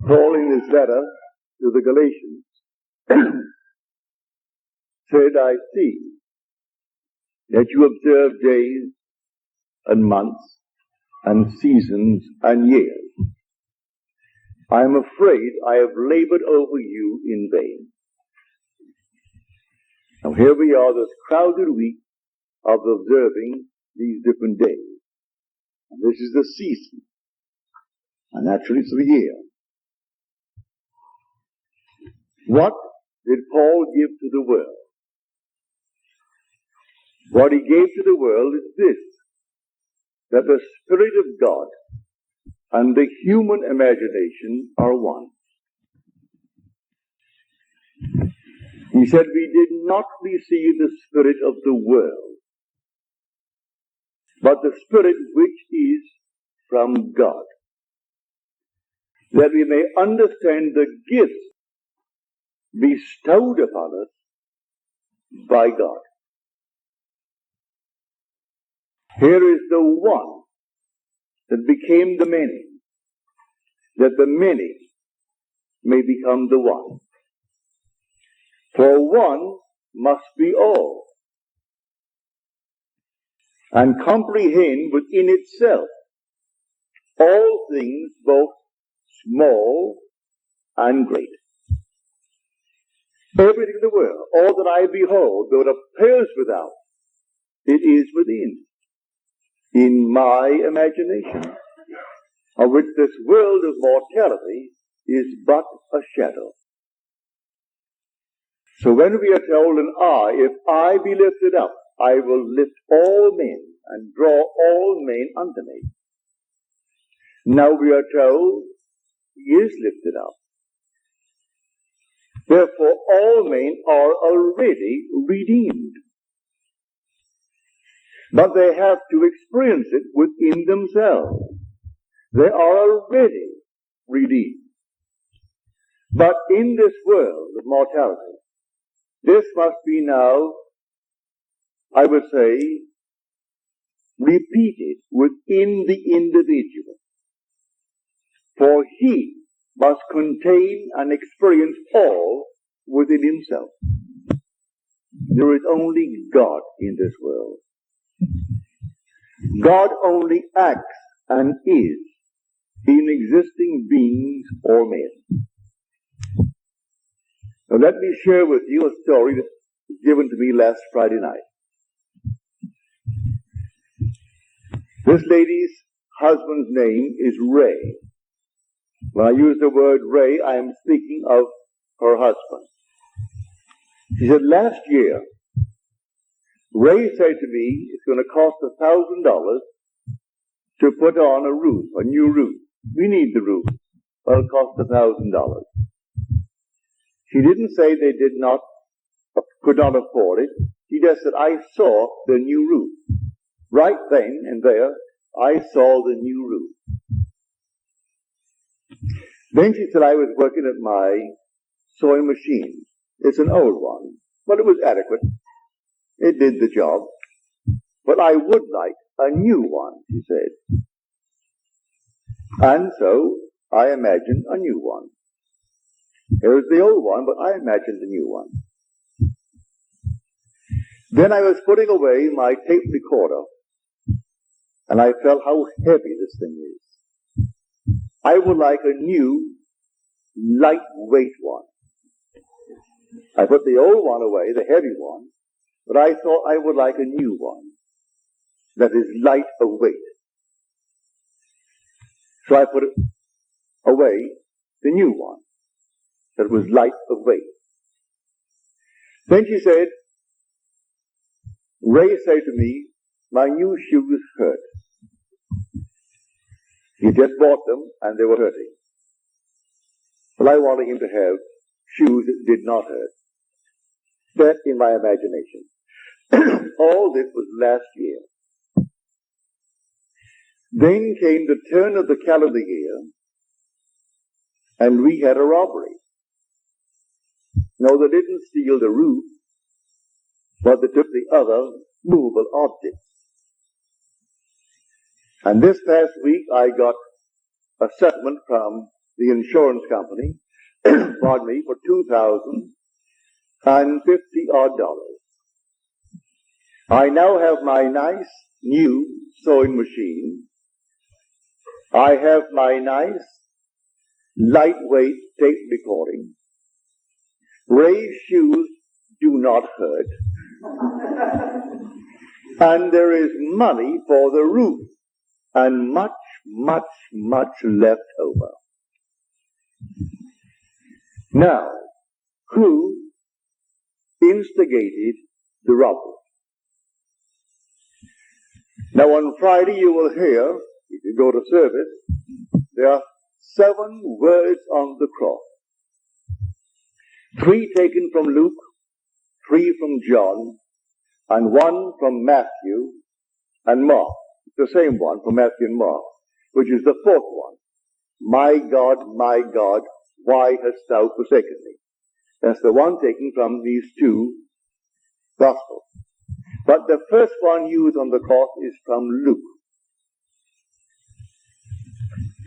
Paul in his letter to the Galatians said, I see that you observe days and months and seasons and years. I am afraid I have labored over you in vain. Now here we are, this crowded week of observing these different days. And this is the season. And naturally it's the year. What did Paul give to the world? What he gave to the world is this, that the Spirit of God and the human imagination are one. He said, we did not receive the spirit of the world, but the Spirit which is from God, that we may understand the gifts bestowed upon us by God. Here is the one that became the many, that the many may become the one. For one must be all, and comprehend within itself all things, both small and great. Everything in the world, all that I behold, though it appears without, it is within, in my imagination, of which this world of mortality is but a shadow. So when we are told, if I be lifted up, I will lift all men and draw all men unto me. Now we are told, he is lifted up. Therefore all men are already redeemed. But they have to experience it within themselves. They are already redeemed. But in this world of mortality, this must be now, I would say, repeated within the individual. For he must contain and experience all within himself. There is only God in this world. God only acts and is in existing beings or men. Now let me share with you a story that was given to me last Friday night. This lady's husband's name is Ray. When I use the word Ray, I am speaking of her husband. She said, last year, Ray said to me, it's going to cost $1,000 to put on a roof, a new roof. We need the roof. Well, it cost $1,000. She didn't say they could not afford it. She just said, I saw the new roof. Right then and there, I saw the new roof. Then she said, I was working at my sewing machine. It's an old one, but it was adequate. It did the job. But I would like a new one, she said. And so I imagined a new one. Here's the old one, but I imagined the new one. Then I was putting away my tape recorder, and I felt how heavy this thing is. I would like a new, lightweight one. I put the old one away, the heavy one, but I thought I would like a new one that is light of weight. So I put away the new one that was light of weight. Then she said, Ray said to me, my new shoes hurt. He just bought them and they were hurting. Well, I wanted him to have shoes that did not hurt. That in my imagination. All this was last year. Then came the turn of the calendar year, and we had a robbery. No, they didn't steal the roof, but they took the other movable objects. And this past week I got a settlement from the insurance company, pardon me, for $2,050 odd. I now have my nice new sewing machine. I have my nice lightweight tape recording. Ray's shoes do not hurt. And there is money for the roof. And much, much, much left over. Now, who instigated the robbery? Now on Friday you will hear, if you go to service, there are 7 words on the cross. 3 taken from Luke, 3 from John, and 1 from Matthew and Mark. The same one from Matthew and Mark, which is the 4th one. My God, why hast thou forsaken me? That's the one taken from these 2 Gospels. But the first one used on the cross is from Luke.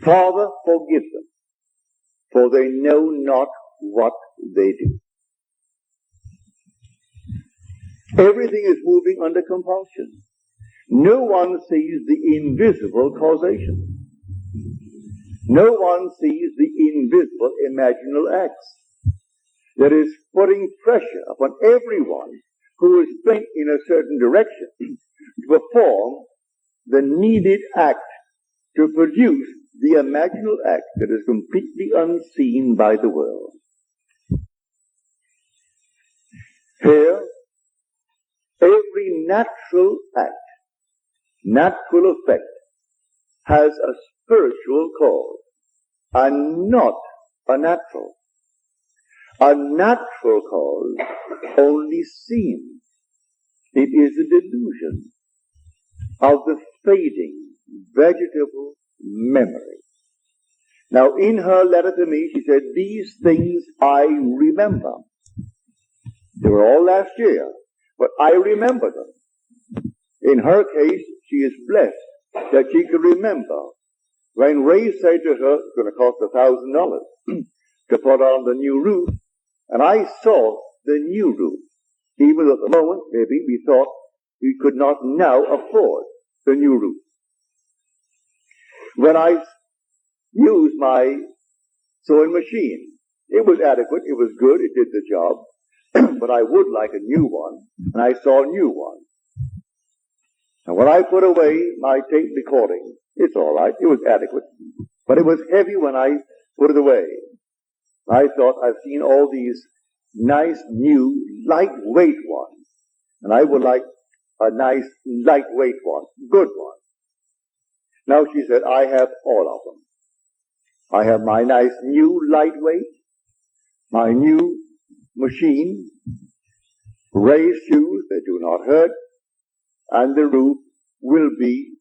Father, forgive them, for they know not what they do. Everything is moving under compulsion. No one sees the invisible causation. No one sees the invisible imaginal acts that is putting pressure upon everyone who is bent in a certain direction to perform the needed act to produce the imaginal act that is completely unseen by the world. Here, every natural act, natural effect, has a spiritual cause and not a natural. A natural cause only seems. It is a delusion of the fading vegetable memory. Now in her letter to me she said, these things I remember. They were all last year, but I remember them. In her case, she is blessed that she could remember when Ray said to her, it's going to cost $1,000 to put on the new roof, and I saw the new roof. Even at the moment, maybe, we thought we could not now afford the new roof. When I used my sewing machine, it was adequate, it was good, it did the job, but I would like a new one, and I saw a new one. And when I put away my tape recording, it's all right, it was adequate, but it was heavy when I put it away. I thought, I've seen all these nice, new, lightweight ones, and I would like a nice, lightweight one, good one. Now she said, I have all of them. I have my nice, new, lightweight, my new machine, Ray's shoes, they do not hurt, and the roof will be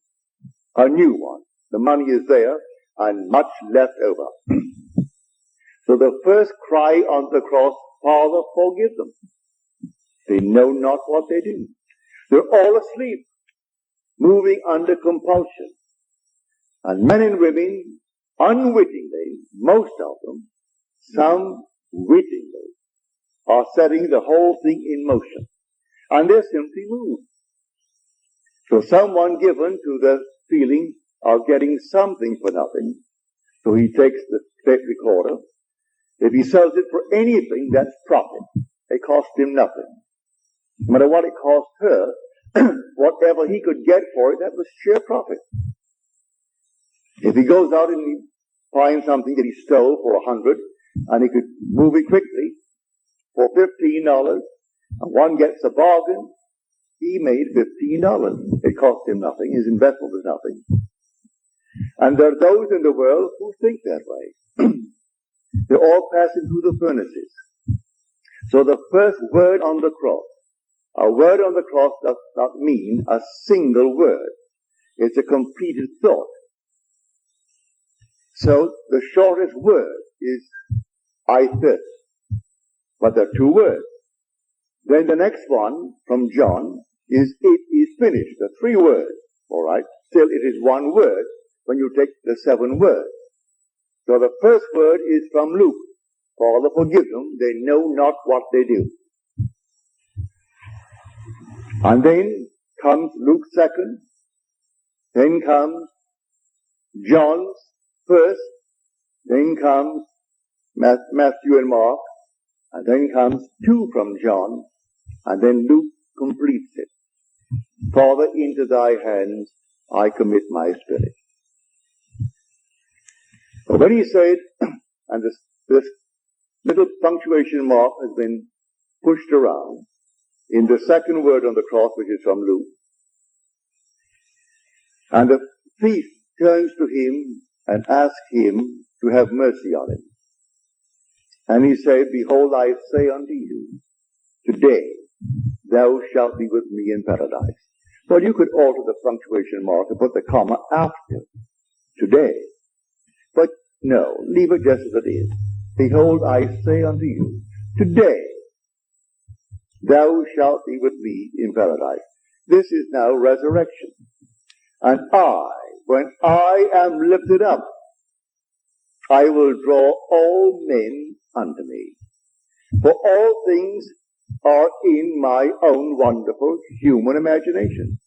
a new one. The money is there, and much left over. So the first cry on the cross, Father, forgive them. They know not what they do. They're all asleep, moving under compulsion. And men and women, unwittingly, most of them, some wittingly, are setting the whole thing in motion. And they're simply moved. So someone given to the feeling of getting something for nothing, so he takes the tape recorder. If he sells it for anything, that's profit. It cost him nothing. No matter what it cost her, whatever he could get for it, that was sheer profit. If he goes out and he finds something that he stole for $100, and he could move it quickly for $15, and one gets a bargain, he made $15. It cost him nothing. His investment was nothing. And there are those in the world who think that way. They're all passing through the furnaces. So the first word on the cross, a word on the cross does not mean a single word. It's a completed thought. So the shortest word is, I thirst. But there are 2 words. Then the next one from John is, it is finished. The 3 words. All right. Still, it is 1 word when you take the 7 words. So the first word is from Luke. Father, forgive them, they know not what they do. And then comes Luke's second, then comes John's first, then comes Matthew and Mark, and then comes two from John, and then Luke completes it. Father, into thy hands I commit my spirit. But when he said, and this little punctuation mark has been pushed around in the second word on the cross, which is from Luke, and the thief turns to him and asks him to have mercy on him. And he said, behold, I say unto you, today thou shalt be with me in paradise. Well, you could alter the punctuation mark and put the comma after today. But no, leave it just as it is. Behold, I say unto you, today thou shalt be with me in paradise. This is now resurrection. And when I am lifted up, I will draw all men unto me. For all things are in my own wonderful human imagination.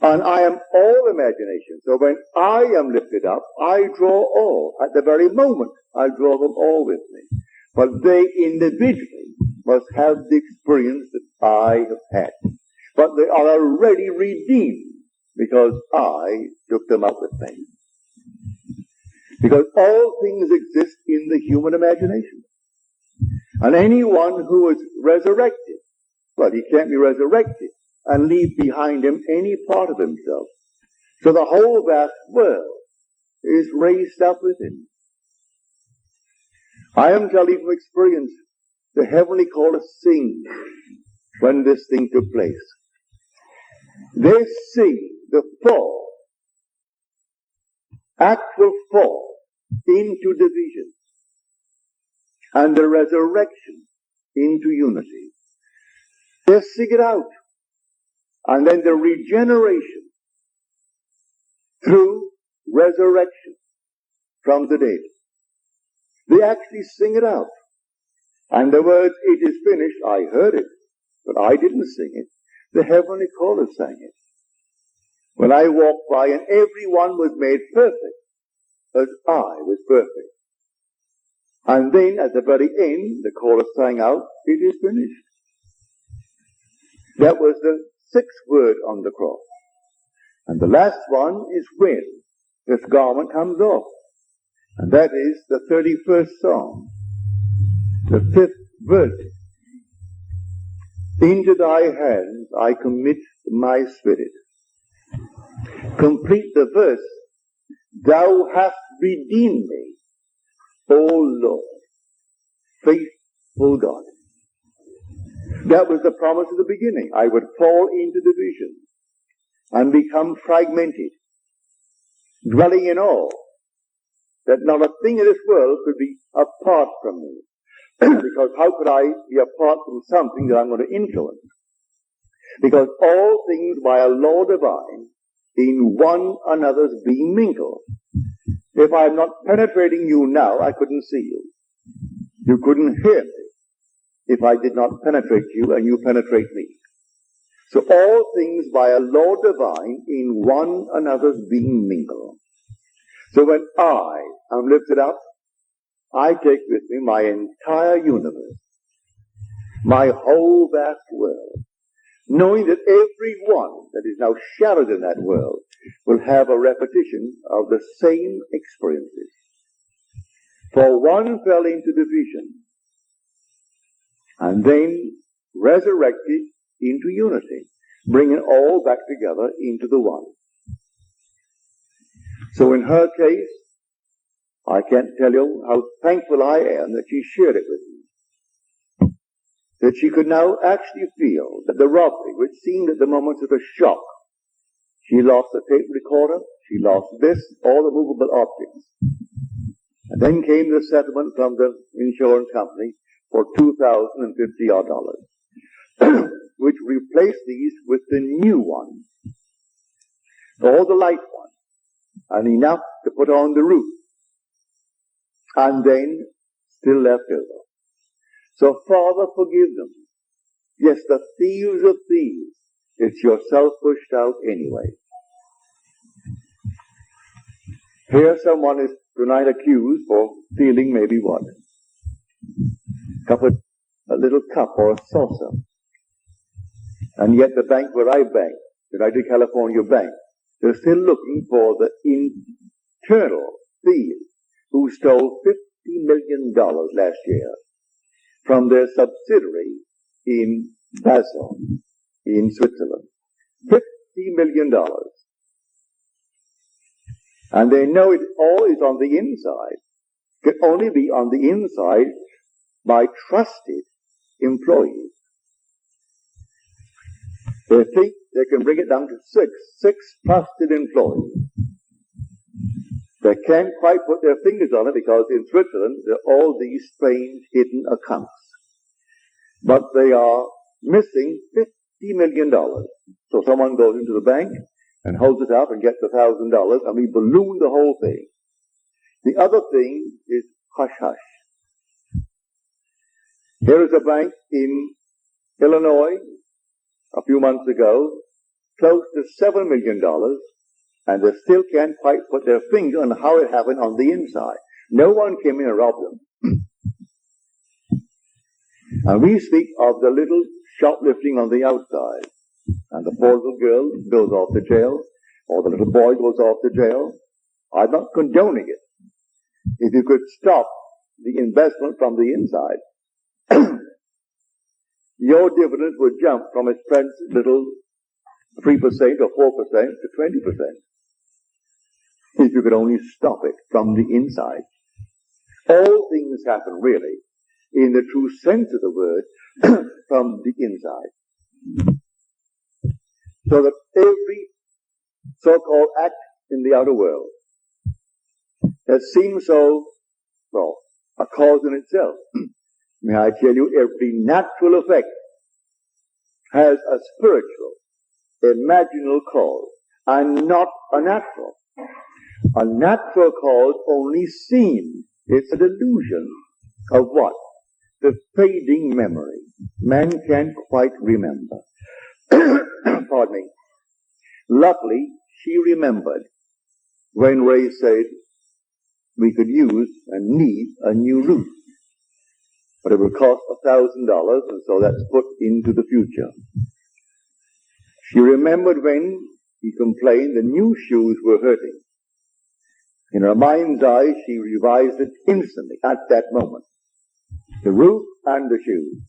And I am all imagination. So when I am lifted up, I draw all. At the very moment, I draw them all with me. But they individually must have the experience that I have had. But they are already redeemed because I took them up with me. Because all things exist in the human imagination. And anyone who is resurrected, well, he can't be resurrected and leave behind him any part of himself. So the whole vast world is raised up with him. I am telling you from experience, the heavenly chorus sing when this thing took place. They sing the fall, actual fall into division, and the resurrection into unity. They sing it out. And then the regeneration through resurrection from the dead. They actually sing it out. And the words, it is finished, I heard it, but I didn't sing it. The heavenly chorus sang it. When I walked by and everyone was made perfect as I was perfect. And then at the very end, the chorus sang out, it is finished. That was the sixth word on the cross. And the last one is when this garment comes off. And that is the 31st Psalm, the 5th verse. Into thy hands I commit my spirit. Complete the verse. Thou hast redeemed me, O Lord, faithful God. That was the promise at the beginning. I would fall into division and become fragmented, dwelling in awe that not a thing in this world could be apart from me. Because how could I be apart from something that I'm going to influence? Because all things by a law divine in one another's being mingled. If I'm not penetrating you now, I couldn't see you. You couldn't hear me if I did not penetrate you and you penetrate me. So all things by a law divine in one another's being mingled. So when I am lifted up, I take with me my entire universe, my whole vast world, knowing that every one that is now shadowed in that world will have a repetition of the same experiences. For one fell into division and then resurrected into unity, bringing all back together into the one. So in her case, I can't tell you how thankful I am that she shared it with me. That she could now actually feel that the robbery, which seemed at the moment of a shock, she lost the tape recorder, she lost this, all the movable objects. And then came the settlement from the insurance company for $2,050 odd, which replaced these with the new one, all the light one, and enough to put on the roof. and then still left over. So, Father, forgive them. Yes, the thieves of thieves. It's yourself pushed out anyway. Here someone is tonight accused for stealing maybe what? A little cup or a saucer. And yet the bank where I bank, the United California Bank, they're still looking for the internal thief who stole $50 million last year from their subsidiary in Basel, in Switzerland. $50 million. And they know it all is on the inside. It can only be on the inside by trusted employees. They think they can bring it down to six trusted employees. They can't quite put their fingers on it because in Switzerland there are all these strange hidden accounts. But they are missing $50 million. So someone goes into the bank and holds it up and gets $1,000 and we balloon the whole thing. The other thing is hush-hush. Here is a bank in Illinois a few months ago, close to $7 million, and they still can't quite put their finger on how it happened on the inside. No one came in and robbed them. And we speak of the little shoplifting on the outside. And the poor little girl goes off to jail, or the little boy goes off to jail. I'm not condoning it. If you could stop the investment from the inside, your dividends would jump from its present little 3% or 4% to 20%. If you could only stop it from the inside. All things happen really, in the true sense of the word, from the inside. So that every so-called act in the outer world that seems so, well, a cause in itself. May I tell you, every natural effect has a spiritual, imaginal cause, and not a natural. A natural cause only seen. It's a delusion of what? The fading memory. Man can't quite remember. Pardon me. Luckily, she remembered when Ray said we could use and need a new roof. But it will cost $1,000, and so that's put into the future. She remembered when he complained the new shoes were hurting. In her mind's eye, she revised it instantly, at that moment. The roof and the shoes.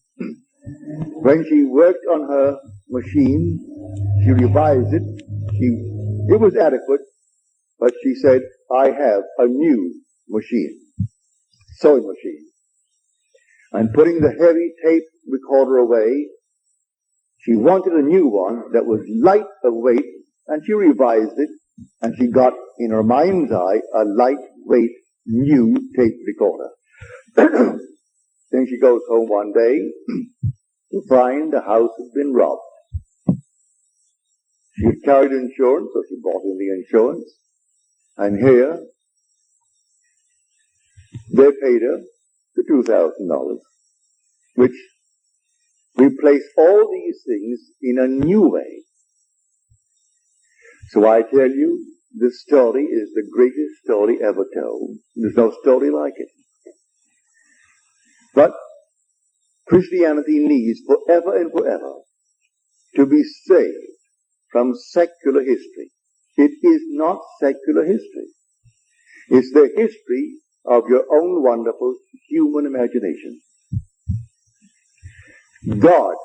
When she worked on her machine, she revised it. It was adequate, but she said, I have a new machine, sewing machine. And putting the heavy tape recorder away, she wanted a new one that was light of weight, and she revised it, and she got, in her mind's eye, a lightweight new tape recorder. Then she goes home one day to find the house had been robbed. She had carried insurance, so she bought in the insurance, and here they paid her the $2,000, which replaced all these things in a new way. So I tell you, this story is the greatest story ever told. There's no story like it. But Christianity needs forever and forever to be saved from secular history. It is not secular history. It's the history of your own wonderful human imagination. God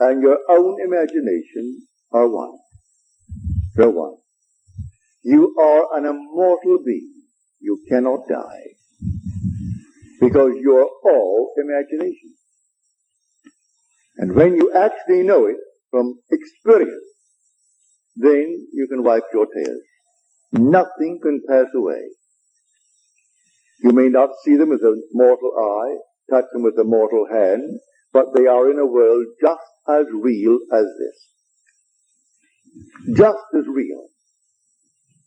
and your own imagination are one. They're one. You are an immortal being. You cannot die. Because you are all imagination. And when you actually know it from experience, then you can wipe your tears. Nothing can pass away. You may not see them with a mortal eye, touch them with a mortal hand, but they are in a world just as real as this. Just as real.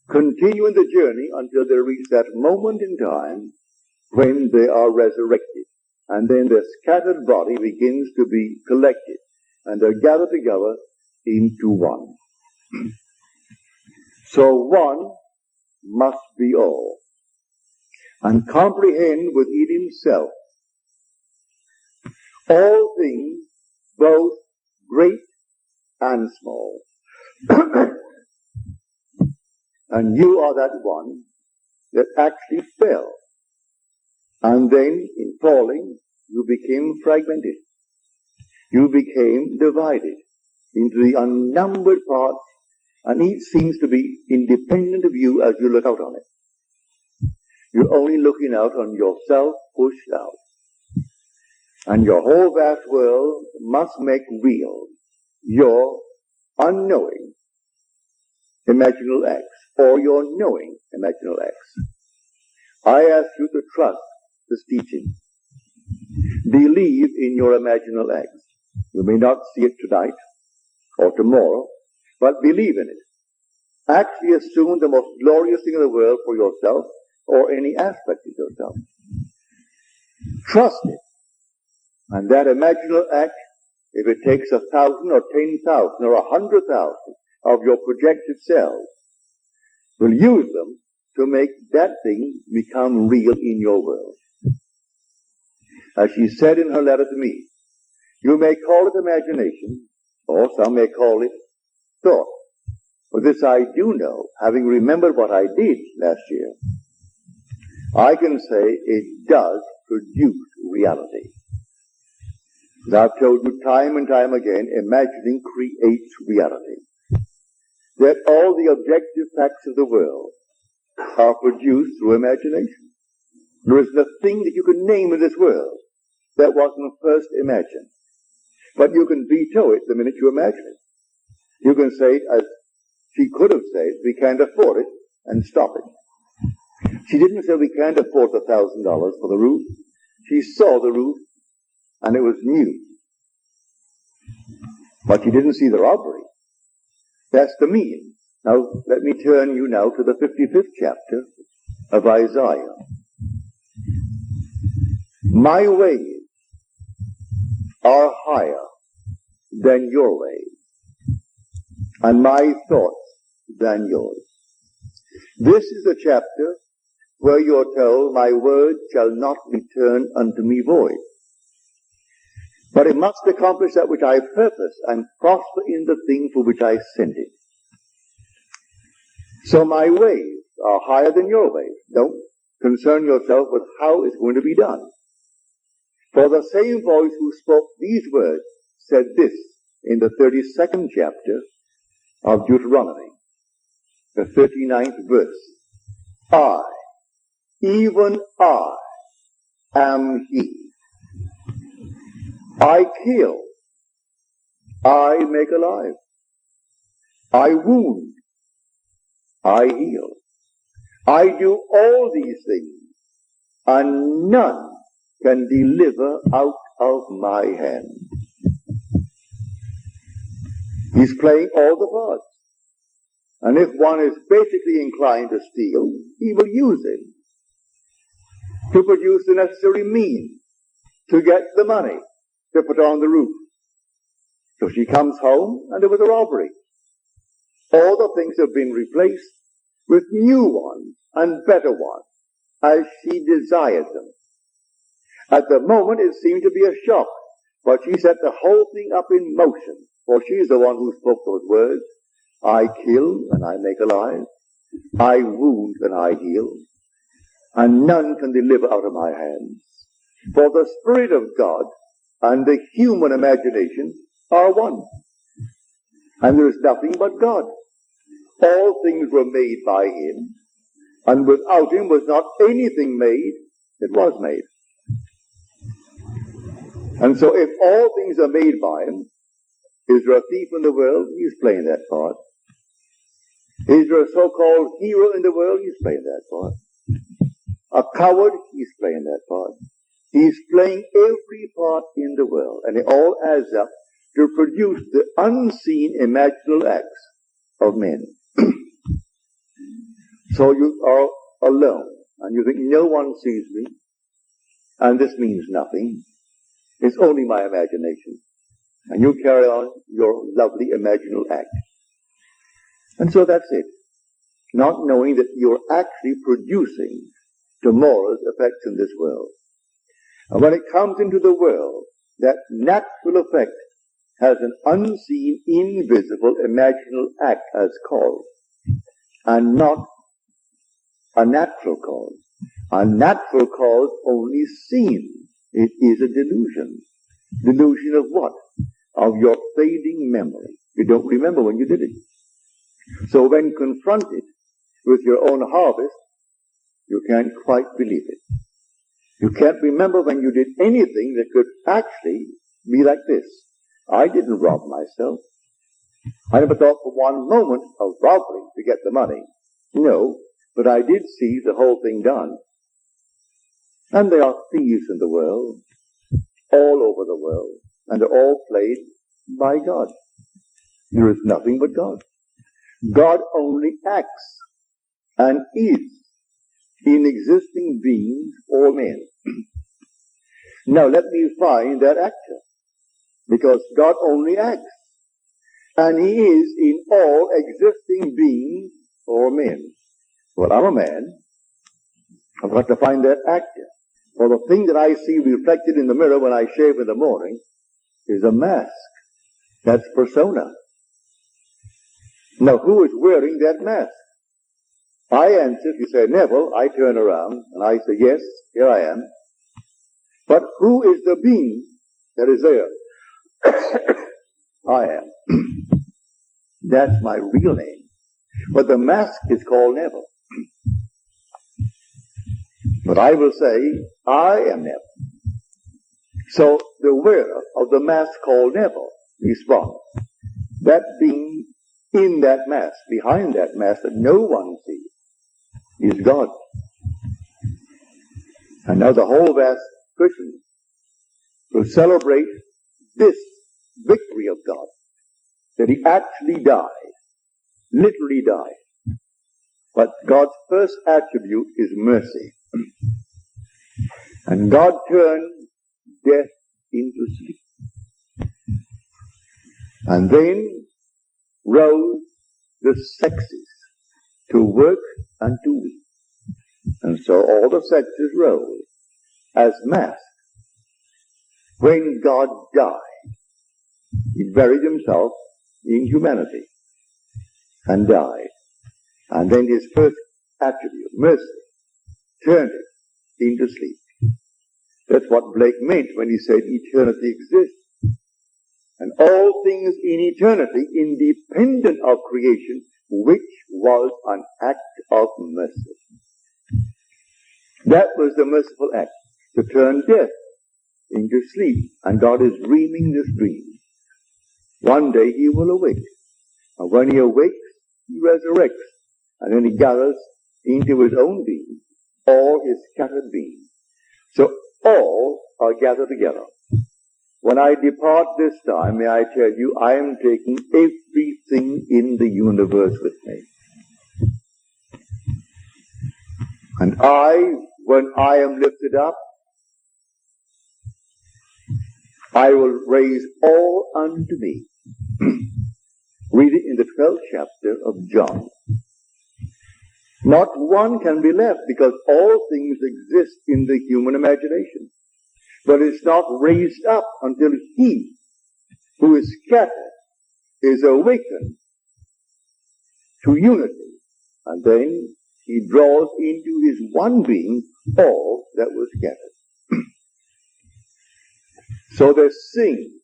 Continuing the journey until they reach that moment in time when they are resurrected. And then their scattered body begins to be collected, and they're gathered together into one. So one must be all, and comprehend within himself all things, both great and small. And you are that one that actually fell. And then, in falling, you became fragmented. You became divided into the unnumbered parts, and each seems to be independent of you as you look out on it. You're only looking out on yourself pushed out. And your whole vast world must make real your unknowing imaginal X, or your knowing imaginal X. I ask you to trust this teaching. Believe in your imaginal X. You may not see it tonight or tomorrow, but believe in it. Actually assume the most glorious thing in the world for yourself or any aspect of yourself. Trust it. And that imaginal X, if it takes 1,000 or 10,000 or 100,000 of your projected cells, will use them to make that thing become real in your world. As she said in her letter to me, you may call it imagination, or some may call it thought. But this I do know, having remembered what I did last year, I can say it does produce reality. As I've told you time and time again, imagining creates reality. That all the objective facts of the world are produced through imagination. There isn't a thing that you can name in this world that wasn't first imagined. But you can veto it the minute you imagine it. You can say, as she could have said, we can't afford it, and stop it. She didn't say we can't afford $1,000 for the roof. She saw the roof, and it was new. But she didn't see the robbery. That's the meaning. Now, let me turn you now to the 55th chapter of Isaiah. My ways are higher than your ways, and my thoughts than yours. This is the chapter where you're told, my word shall not return unto me void, but it must accomplish that which I purpose and prosper in the thing for which I sent it. So my ways are higher than your ways. Don't concern yourself with how it's going to be done. For the same voice who spoke these words said this in the 32nd chapter of Deuteronomy, the 39th verse. I, even I, am he. I kill. I make alive. I wound. I heal. I do all these things, and none can deliver out of my hand. He's playing all the parts. And if one is basically inclined to steal, he will use it to produce the necessary means to get the money to put on the roof. So she comes home, and there was a robbery. All the things have been replaced with new ones and better ones, as she desired them. At the moment it seemed to be a shock, but she set the whole thing up in motion, for she's the one who spoke those words. I kill and I make alive. I wound and I heal. And none can deliver out of my hands. For the Spirit of God and the human imagination are one. And there is nothing but God. All things were made by him, and without him was not anything made that was made. And so if all things are made by him, is there a thief in the world? He's playing that part. Is there a so-called hero in the world? He's playing that part. A coward? He's playing that part. He's playing every part in the world, and it all adds up to produce the unseen imaginal acts of men. So you are alone, and you think no one sees me, and this means nothing. It's only my imagination. And you carry on your lovely imaginal act. And so that's it. Not knowing that you're actually producing tomorrow's effects in this world. And when it comes into the world, that natural effect has an unseen, invisible, imaginal act as cause, and not a natural cause. A natural cause only seen. It is a delusion. Delusion of what? Of your fading memory. You don't remember when you did it. So when confronted with your own harvest, you can't quite believe it. You can't remember when you did anything that could actually be like this. I didn't rob myself. I never thought for one moment of robbery to get the money. No, but I did see the whole thing done. And there are thieves in the world, all over the world, and they're all played by God. There is nothing but God. God only acts and is in existing beings or men. Now let me find that actor, because God only acts, and He is in all existing beings or men. Well, I'm a man. I've got to find that actor. For the thing that I see reflected in the mirror when I shave in the morning is a mask. That's persona. Now, who is wearing that mask? I answer, if you say, Neville, I turn around and I say, yes, here I am. But who is the being that is there? I am. That's my real name. But the mask is called Neville. But I will say, I am Neville. So the wearer of the mask called Neville responds. That being in that mask, behind that mask that no one sees, is God. And now the whole vast Christians will celebrate this victory of God, that He actually died, literally died. But God's first attribute is mercy. And God turned death into sleep. And then rose the sexes to work and to weep. And so all the sexes rose as masks. When God died, He buried Himself in humanity and died. And then His first attribute, mercy, turned it into sleep. That's what Blake meant when he said eternity exists. And all things in eternity independent of creation, which was an act of mercy. That was the merciful act, to turn death into sleep. And God is dreaming this dream. One day He will awake. And when He awakes, He resurrects. And then He gathers into His own being all His scattered beings. So all are gathered together. When I depart this time, may I tell you, I am taking everything in the universe with me. And when I am lifted up, I will raise all unto me. Read it in the 12th chapter of John. Not one can be left, because all things exist in the human imagination. But it's not raised up until He who is scattered is awakened to unity. And then He draws into His one being all that was scattered. So they sing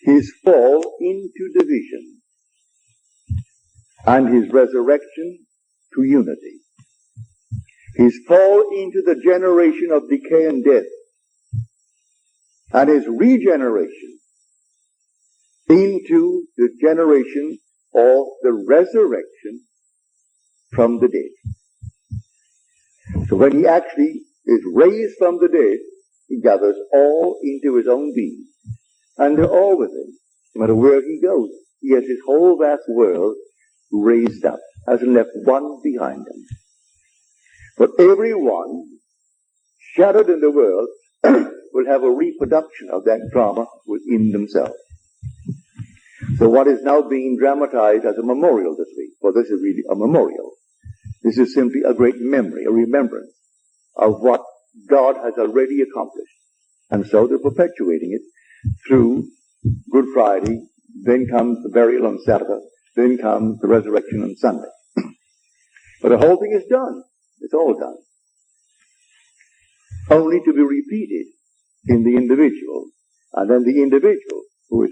His fall into division and His resurrection to unity. His fall into the generation of decay and death, and His regeneration into the generation of the resurrection from the dead. So when He actually is raised from the dead, He gathers all into His own being. And they're all with Him. No matter where He goes, He has His whole vast world raised up, hasn't left one behind Him. But everyone shattered in the world will have a reproduction of that drama within themselves. So what is now being dramatized as a memorial this week, for this is really a memorial. This is simply a great memory, a remembrance of what God has already accomplished. And so they're perpetuating it through Good Friday, then comes the burial on Saturday, then comes the resurrection on Sunday. But the whole thing is done. It's all done. Only to be repeated in the individual. And then the individual, who is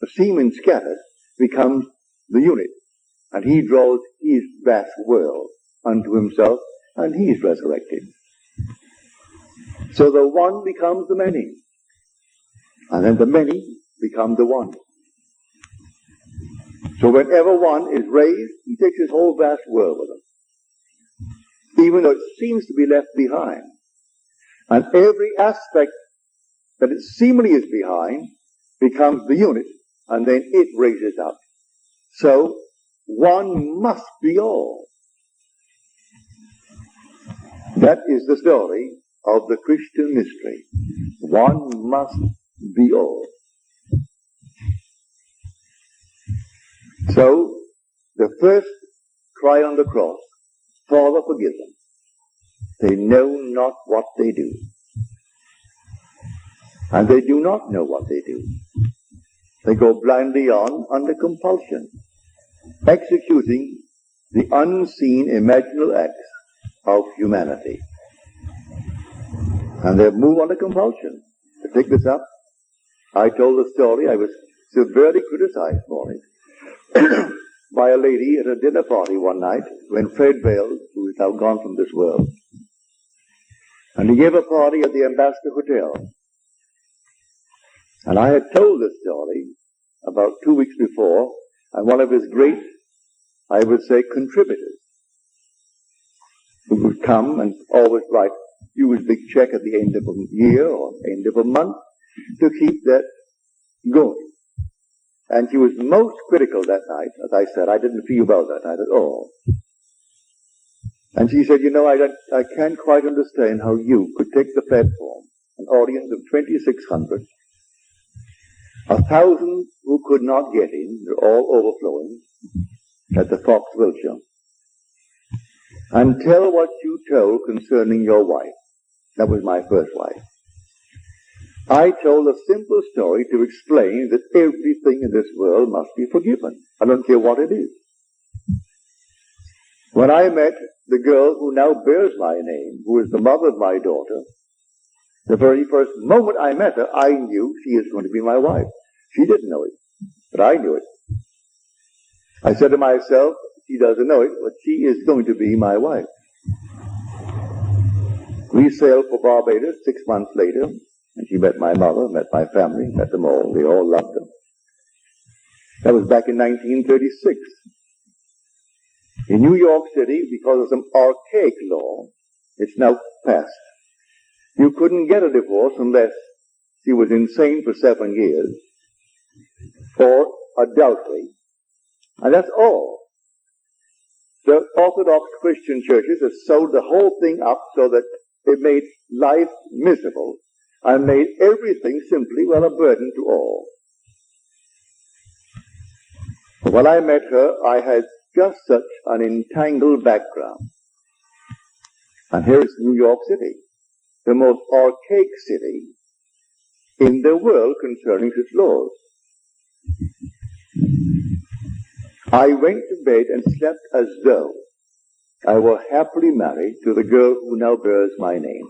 a semen scattered, becomes the unit. And he draws his vast world unto himself, and he is resurrected. So the one becomes the many. And then the many become the one. So whenever one is raised, he takes his whole vast world with him, even though it seems to be left behind. And every aspect that it seemingly is behind becomes the unit, and then it raises up. So one must be all. That is the story of the Christian mystery. One must be all. So, the first cry on the cross, Father, forgive them. They know not what they do. And they do not know what they do. They go blindly on under compulsion, executing the unseen imaginal acts of humanity. And they move under compulsion. To pick this up, I told the story. I was severely criticized for it by a lady at a dinner party one night when Fred Vail, who is now gone from this world, and he gave a party at the Ambassador Hotel. And I had told this story about 2 weeks before, and one of his great, I would say, contributors, who would come and always write huge big check at the end of a year or end of a month to keep that going. And she was most critical that night. As I said, I didn't feel well that night at all. And she said, I can't quite understand how you could take the platform, an audience of 2,600, 1,000 who could not get in, they're all overflowing, at the Fox Wilshire, and tell what you told concerning your wife. That was my first wife. I told a simple story to explain that everything in this world must be forgiven. I don't care what it is. When I met the girl who now bears my name, who is the mother of my daughter, the very first moment I met her, I knew she is going to be my wife. She didn't know it, but I knew it. I said to myself, she doesn't know it, but she is going to be my wife. We sailed for Barbados 6 months later, and she met my mother, met my family, met them all. They all loved her. That was back in 1936. In New York City, because of some archaic law, it's now passed. You couldn't get a divorce unless she was insane for 7 years, or adultery, and that's all. The Orthodox Christian churches have sewed the whole thing up so that it made life miserable and made everything simply, a burden to all. When I met her, I had just such an entangled background. And here is New York City, the most archaic city in the world concerning its laws. I went to bed and slept as though I were happily married to the girl who now bears my name.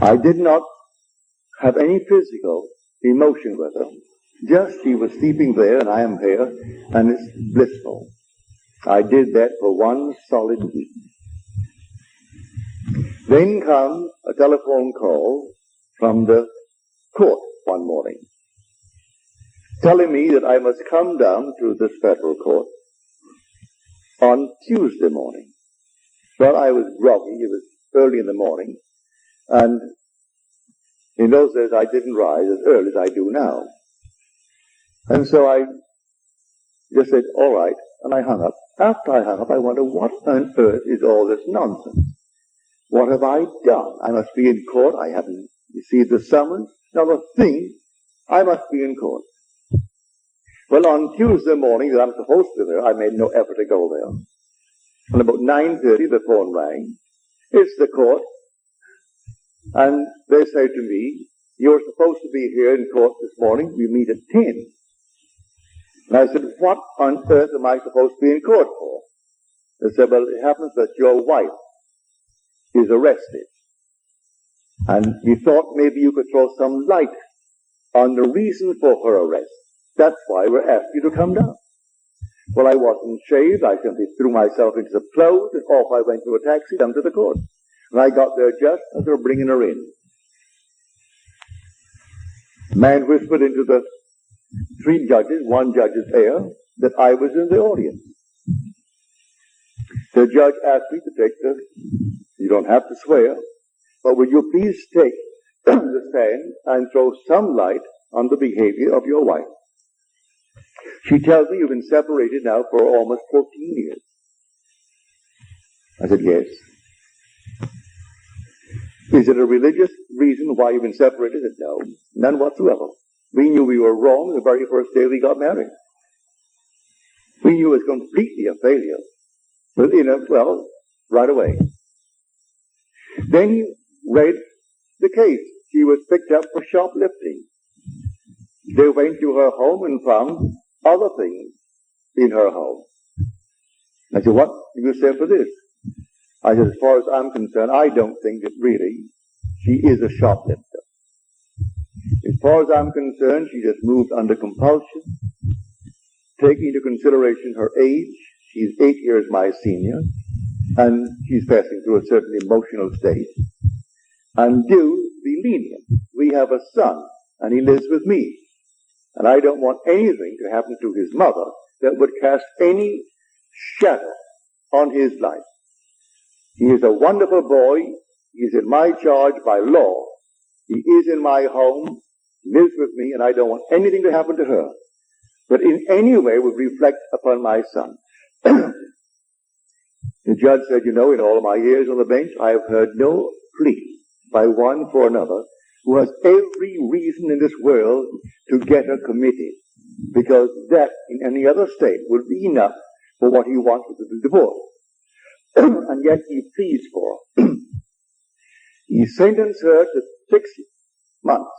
I did not have any physical emotion with her. Just she was sleeping there and I am here, and it's blissful. I did that for 1 solid week. Then comes a telephone call from the court one morning, telling me that I must come down to this federal court on Tuesday morning. Well, I was groggy. It was early in the morning, and in those days I didn't rise as early as I do now. And so I He just said, all right, and I hung up. After I hung up, I wondered, what on earth is all this nonsense? What have I done? I must be in court. I haven't received the summons. Not a thing. I must be in court. Well, on Tuesday morning that I'm supposed to be there, I made no effort to go there. And about 9:30, the phone rang. It's the court. And they say to me, you're supposed to be here in court this morning. We meet at 10. And I said, what on earth am I supposed to be in court for? They said, well, it happens that your wife is arrested. And we thought maybe you could throw some light on the reason for her arrest. That's why we're asking you to come down. Well, I wasn't shaved. I simply threw myself into the clothes and off I went to a taxi down to the court. And I got there just as they were bringing her in. The man whispered into the three judges, one judge's ear, that I was in the audience. The judge asked me to take you don't have to swear, but will you please take the stand and throw some light on the behavior of your wife? She tells me you've been separated now for almost 14 years. I said, yes. Is it a religious reason why you've been separated? I said, no, none whatsoever. We knew we were wrong the very first day we got married. We knew it was completely a failure. Right away. Then he read the case. She was picked up for shoplifting. They went to her home and found other things in her home. I said, what do you say for this? I said, as far as I'm concerned, I don't think that really she is a shoplifter. As far as I'm concerned, she just moved under compulsion, taking into consideration her age. She's 8 years my senior, and she's passing through a certain emotional state. And do be lenient. We have a son, and he lives with me. And I don't want anything to happen to his mother that would cast any shadow on his life. He is a wonderful boy. He is in my charge by law. He is in my home, lives with me, and I don't want anything to happen to her. But in any way would reflect upon my son. The judge said, in all of my years on the bench, I have heard no plea by one for another who has every reason in this world to get her committed, because that in any other state would be enough for what he wants with the divorce. And yet he pleads for her. He sentenced her to 6 months.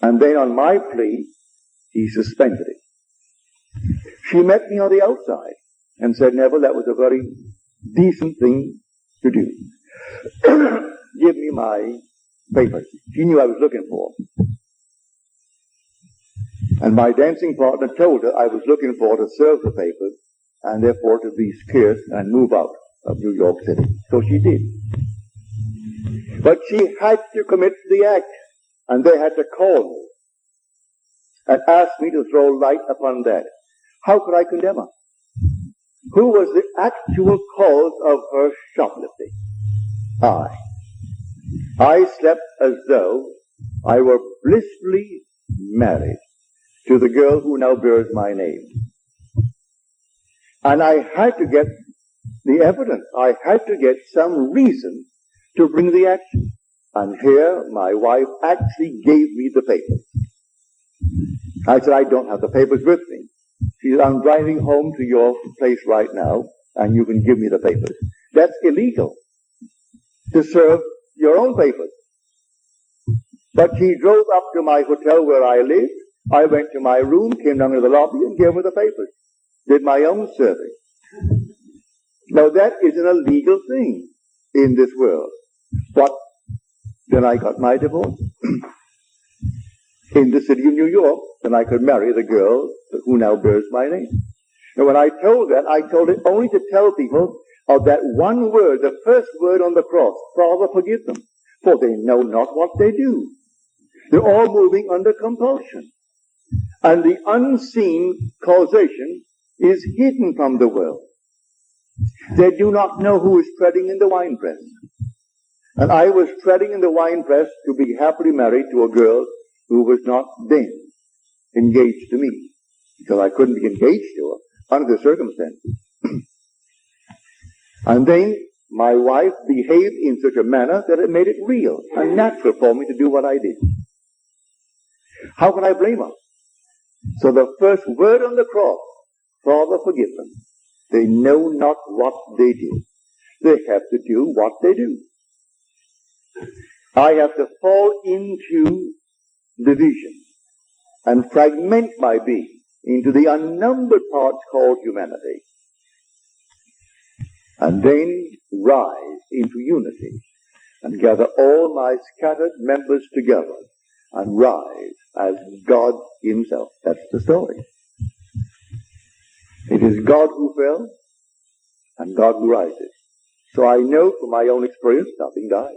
And then on my plea, he suspended it. She met me on the outside and said, Neville, that was a very decent thing to do. Give me my papers. She knew I was looking for them. And my dancing partner told her I was looking for her to serve the papers and therefore to be scarce and move out of New York City. So she did. But she had to commit the act, and they had to call me and ask me to throw light upon that. How could I condemn her? Who was the actual cause of her shoplifting? I slept as though I were blissfully married to the girl who now bears my name. And I had to get the evidence. I had to get some reason to bring the action. And here my wife actually gave me the papers. I said, I don't have the papers with me. She said, I'm driving home to your place right now, and you can give me the papers. That's illegal to serve your own papers. But she drove up to my hotel where I lived. I went to my room, came down to the lobby, and gave her the papers. Did my own serving. Now that is an illegal thing in this world. But then I got my divorce in the city of New York, then I could marry the girl who now bears my name. Now when I told that, I told it only to tell people of that one word, the first word on the cross, Father, forgive them, for they know not what they do. They're all moving under compulsion. And the unseen causation is hidden from the world. They do not know who is treading in the winepress. And I was treading in the winepress to be happily married to a girl who was not then engaged to me. because I couldn't be engaged to her under the circumstances. And then my wife behaved in such a manner that it made it real and natural for me to do what I did. How can I blame her? So the first word on the cross, Father, forgive them. They know not what they do. They have to do what they do. I have to fall into division and fragment my being into the unnumbered parts called humanity, and then rise into unity and gather all my scattered members together and rise as God himself. That's the story. It is God who fell and God who rises. So I know from my own experience nothing dies.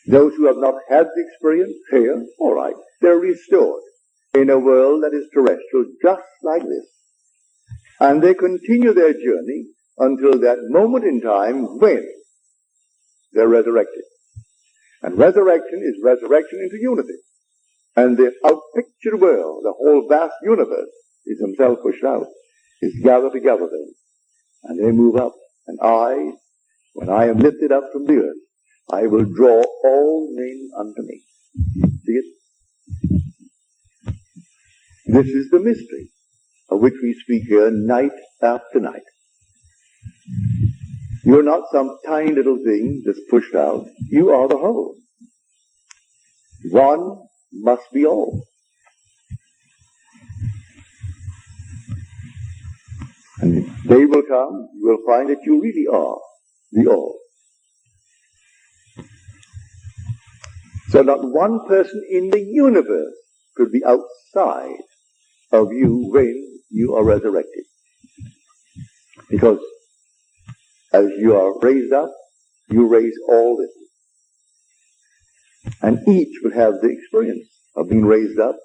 Those who have not had the experience here, all right, they're restored in a world that is terrestrial just like this. And they continue their journey until that moment in time when they're resurrected. And resurrection is resurrection into unity. And the outpictured world, the whole vast universe, is himself pushed out, is gathered together then. And they move up. And I, when I am lifted up from the earth, I will draw all men unto me. See it? This is the mystery of which we speak here night after night. You're not some tiny little thing that's pushed out. You are the whole. One must be all. And they will come, you will find that you really are the all. So not one person in the universe could be outside of you when you are resurrected. Because as you are raised up, you raise all this. And each will have the experience of being raised up,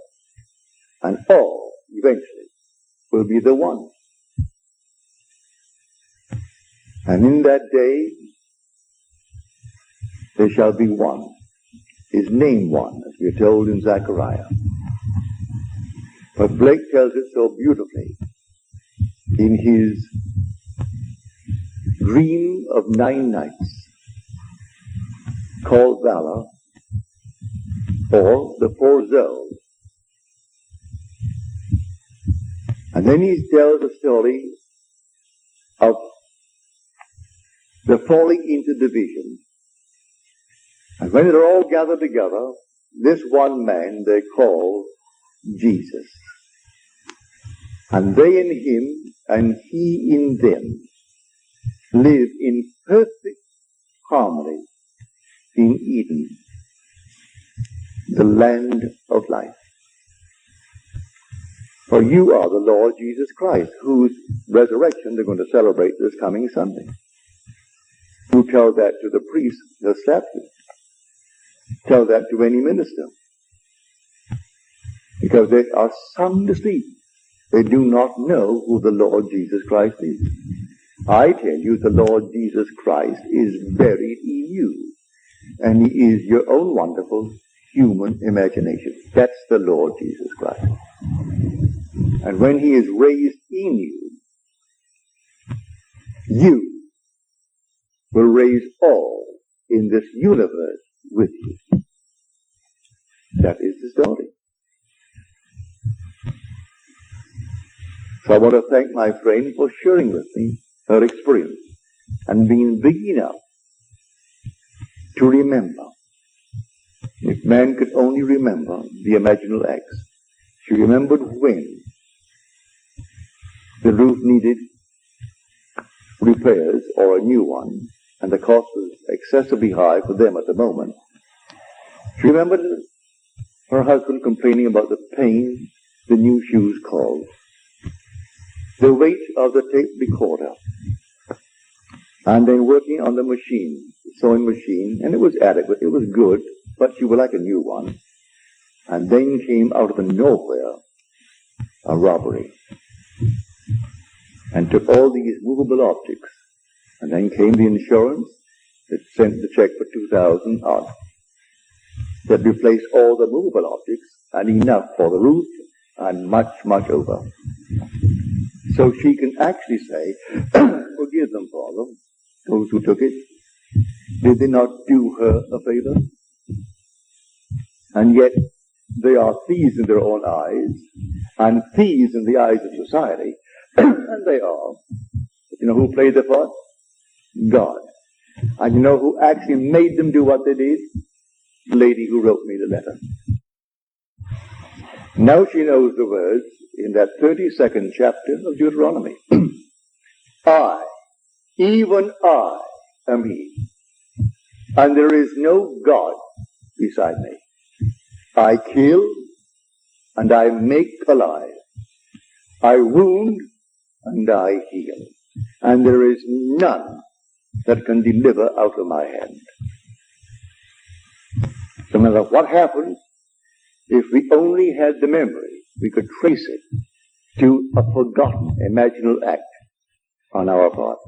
and all, eventually, will be the one. And in that day, there shall be one. His name one, as we are told in Zechariah. But Blake tells it so beautifully in his dream of 9 nights, called Valor, or the 4 zones. And then he tells the story of the falling into division. And when they're all gathered together, this one man they call Jesus. And they in him, and he in them, live in perfect harmony in Eden, the land of life. For you are the Lord Jesus Christ, whose resurrection they're going to celebrate this coming Sunday. You tell that to the priest that slapped you. Tell that to any minister. Because they are sound asleep. They do not know who the Lord Jesus Christ is. I tell you, the Lord Jesus Christ is buried in you. And he is your own wonderful human imagination. That's the Lord Jesus Christ. And when he is raised in you, you will raise all in this universe with you. That is the story. So I want to thank my friend for sharing with me her experience and being big enough to remember. If man could only remember the imaginal acts. She remembered when the roof needed repairs or a new one, and the cost was excessively high for them at the moment. She remembered her husband complaining about the pain the new shoes caused, the weight of the tape recorder, and then working on the machine, the sewing machine, and it was adequate, it was good, but she would like a new one. And then came out of nowhere a robbery, and took all these movable objects. And then came the insurance that sent the check for $2,000 odd, that replaced all the movable objects and enough for the roof and much, much over. So she can actually say, forgive them, Father, those who took it. Did they not do her a favor? And yet they are thieves in their own eyes, and thieves in the eyes of society, and they are. You know who played the part? God. And you know who actually made them do what they did? The lady who wrote me the letter. Now she knows the words in that 32nd chapter of Deuteronomy. I, even I, am He, and there is no God beside me. I kill, and I make alive. I wound, and I heal. And there is none that can deliver out of my hand. So no matter what happens, if we only had the memory, we could trace it to a forgotten imaginal act on our part.